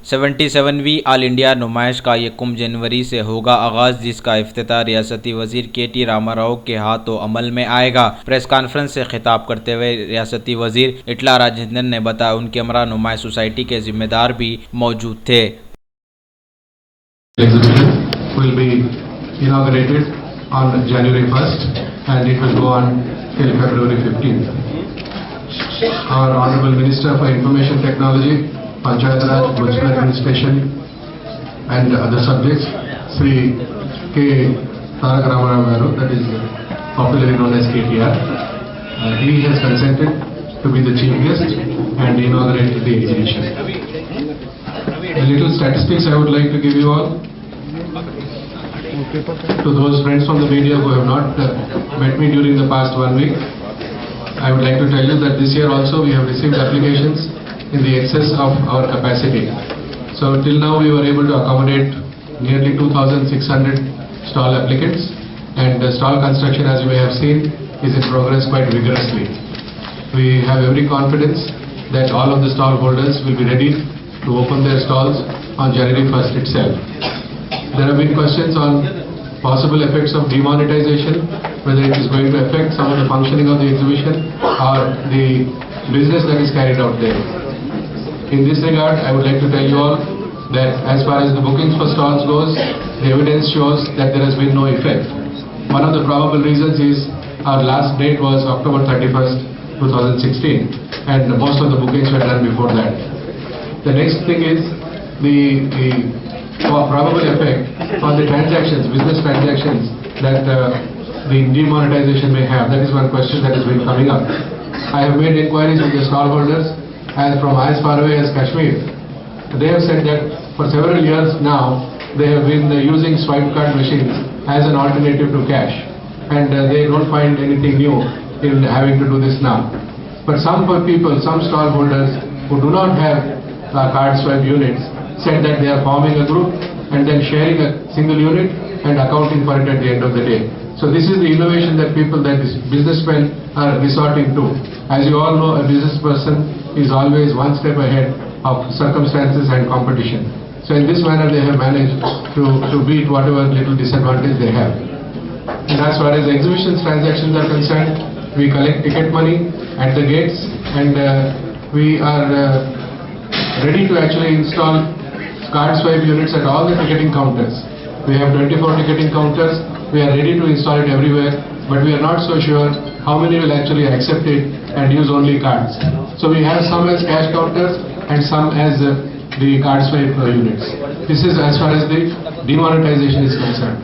77वीं all India नुमाइश का 1 जनवरी से होगा आगाज, जिसका इफ्तिताह रियासती वजीर के.टी. रामाराव के हाथों अमल में आएगा। प्रेस कॉन्फ्रेंस से खिताब करते हुए रियासती वजीर इटला राजेंद्रन ने बताया उनके हमरा नुमाइश सोसाइटी के जिम्मेदार भी मौजूद थे। Will be inaugurated on January 1st and it will go on till February 15th. Our Honorable Minister for Information Technology, Panchayat Raj, Municipal Administration and other subjects, Sri K. Tarak Ramarao Garu, that is popularly known as KTR. He has consented to be the chief guest and inaugurate the exhibition. A little statistics I would like to give you all. To those friends from the media who have not met me during the past 1 week, I would like to tell you that this year also we have received applications in the excess of our capacity. So till now we were able to accommodate nearly 2,600 stall applicants, and stall construction, as you may have seen, is in progress quite vigorously. We have every confidence that all of the stall holders will be ready to open their stalls on January 1st itself. There have been questions on possible effects of demonetization, whether it is going to affect some of the functioning of the exhibition or the business that is carried out there. In this regard, I would like to tell you all that as far as the bookings for stalls goes, the evidence shows that there has been no effect. One of the probable reasons is our last date was October 31st, 2016, and most of the bookings were done before that. The next thing is the probable effect on the transactions, business transactions that the demonetization may have. That is one question that has been coming up. I have made inquiries with the stallholders and from as far away as Kashmir. They have said that for several years now they have been using swipe card machines as an alternative to cash, and they don't find anything new in having to do this now. But some people, some stallholders who do not have card swipe units said that they are forming a group and then sharing a single unit and accounting for it at the end of the day. So this is the innovation that businessmen are resorting to. As you all know, a business person is always one step ahead of circumstances and competition. So in this manner they have managed to beat whatever little disadvantage they have. And as far as exhibitions transactions are concerned, we collect ticket money at the gates, and we are ready to actually install card swipe units at all the ticketing counters. We have 24 ticketing counters. We are ready to install it everywhere, but we are not so sure how many will actually accept it and use only cards. So we have some as cash counters and some as the card swipe units. This is as far as the demonetization is concerned.